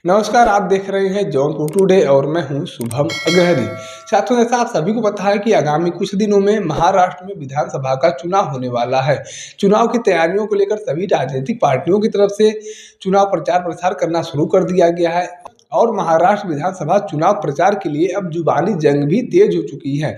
नमस्कार, आप देख रहे हैं जौनपुर टुडे और मैं हूं शुभम अग्रहरी। साथियों, जैसा आप सभी को पता है कि आगामी कुछ दिनों में महाराष्ट्र में विधानसभा का चुनाव होने वाला है। चुनाव की तैयारियों को लेकर सभी राजनीतिक पार्टियों की तरफ से चुनाव प्रचार प्रसार करना शुरू कर दिया गया है और महाराष्ट्र विधानसभा चुनाव प्रचार के लिए अब जुबानी जंग भी तेज हो चुकी है।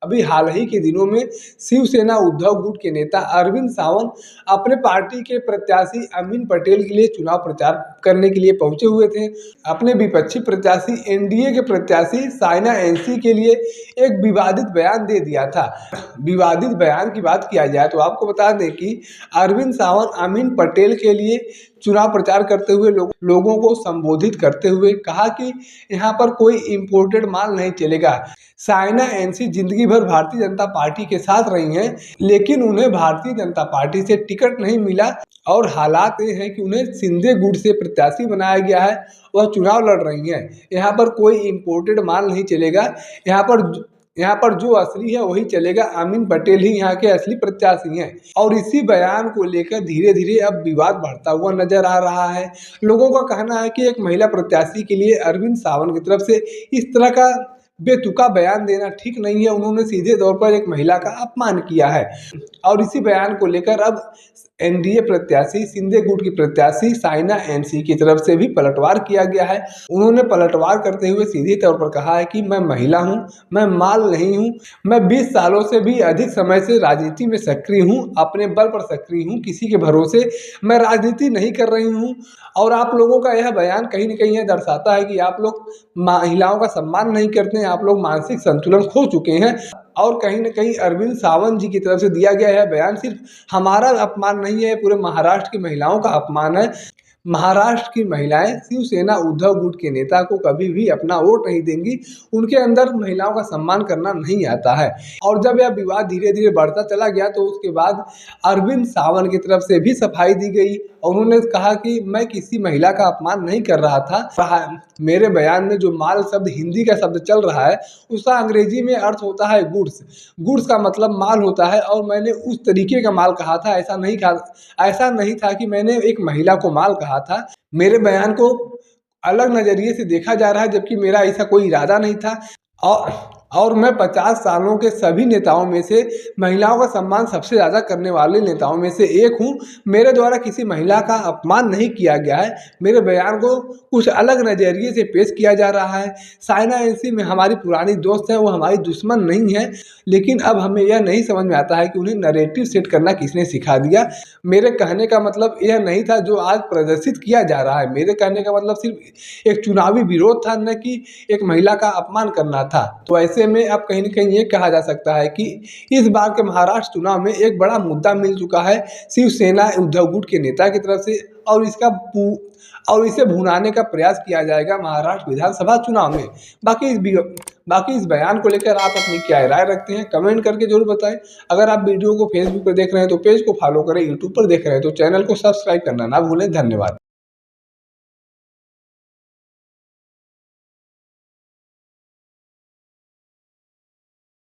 अभी हाल ही के दिनों में शिवसेना उद्धव गुट के नेता अरविंद सावंत अपने पार्टी के प्रत्याशी अमीन पटेल के लिए चुनाव प्रचार करने के लिए पहुंचे हुए थे। अपने विपक्षी प्रत्याशी एनडीए के प्रत्याशी साइना एनसी के लिए एक विवादित बयान दे दिया था। विवादित बयान की बात किया जाए तो आपको बता दें कि अरविंद सावंत अमीन पटेल के लिए चुनाव प्रचार करते हुए लोगों को संबोधित करते हुए कहा कि यहाँ पर कोई इम्पोर्टेड माल नहीं चलेगा। साइना एनसी जिंदगी भर भारतीय जनता पार्टी के साथ रही हैं, लेकिन उन्हें भारतीय जनता पार्टी से टिकट नहीं मिला और हालात ये हैं कि उन्हें शिंदे गुट से प्रत्याशी बनाया गया है। वह चुनाव लड़ रही हैं। यहाँ पर कोई इम्पोर्टेड माल नहीं चलेगा। यहाँ पर जो असली है वही चलेगा। अमीन पटेल ही यहाँ के असली प्रत्याशी हैं और इसी बयान को लेकर धीरे धीरे अब विवाद बढ़ता हुआ नजर आ रहा है। लोगों का कहना है कि एक महिला प्रत्याशी के लिए अरविंद सावंत की तरफ से इस तरह का बेतुका बयान देना ठीक नहीं है। उन्होंने सीधे तौर पर एक महिला का अपमान किया है और इसी बयान को लेकर अब एनडीए प्रत्याशी शिंदे गुट की प्रत्याशी साइना एनसी की तरफ से भी पलटवार किया गया है। उन्होंने पलटवार करते हुए सीधे तौर पर कहा है कि मैं महिला हूं, मैं माल नहीं हूं, मैं 20 सालों से भी अधिक समय से राजनीति में सक्रिय हूं, अपने बल पर सक्रिय हूं, किसी के भरोसे मैं राजनीति नहीं कर रही हूं। और आप लोगों का यह बयान कहीं न कहीं यह दर्शाता है कि आप लोग महिलाओं का सम्मान नहीं करते हैं, आप लोग मानसिक संतुलन खो चुके हैं। और कहीं न कहीं अरविंद सावंत जी की तरफ से दिया गया यह बयान सिर्फ हमारा अपमान नहीं है, पूरे महाराष्ट्र की महिलाओं का अपमान है। महाराष्ट्र की महिलाएं शिवसेना उद्धव गुट के नेता को कभी भी अपना वोट नहीं देंगी। उनके अंदर महिलाओं का सम्मान करना नहीं आता है। और जब यह विवाद धीरे धीरे बढ़ता चला गया तो उसके बाद अरविंद सावंत की तरफ से भी सफाई दी गई और उन्होंने कहा कि मैं किसी महिला का अपमान नहीं कर रहा था। मेरे बयान में जो माल शब्द हिंदी का शब्द चल रहा है उसका अंग्रेजी में अर्थ होता है गुड्स। गुड्स का मतलब माल होता है और मैंने उस तरीके का माल कहा था। ऐसा नहीं था कि मैंने एक महिला को माल कहा था। मेरे बयान को अलग नजरिए से देखा जा रहा है, जबकि मेरा ऐसा कोई इरादा नहीं था। और मैं 50 सालों के सभी नेताओं में से महिलाओं का सम्मान सबसे ज़्यादा करने वाले नेताओं में से एक हूं। मेरे द्वारा किसी महिला का अपमान नहीं किया गया है। मेरे बयान को कुछ अलग नज़रिए से पेश किया जा रहा है। साइना एनसी में हमारी पुरानी दोस्त है, वो हमारी दुश्मन नहीं है, लेकिन अब हमें यह नहीं समझ में आता है कि उन्हें नैरेटिव सेट करना किसने सिखा दिया। मेरे कहने का मतलब यह नहीं था जो आज प्रदर्शित किया जा रहा है। मेरे कहने का मतलब सिर्फ एक चुनावी विरोध था, न कि एक महिला का अपमान करना था। तो ऐसे में अब कहीं न कहीं ये कहा जा सकता है कि इस बार के महाराष्ट्र चुनाव में एक बड़ा मुद्दा मिल चुका है शिवसेना उद्धव गुट के नेता की तरफ से और इसे भुनाने का प्रयास किया जाएगा महाराष्ट्र विधानसभा चुनाव में। बाकी इस बयान को लेकर आप अपनी क्या राय रखते हैं कमेंट करके जरूर बताएं। अगर आप वीडियो को फेसबुक पर देख रहे हैं तो पेज को फॉलो करें, यूट्यूब पर देख रहे हैं तो चैनल को सब्सक्राइब करना ना भूलें। धन्यवाद।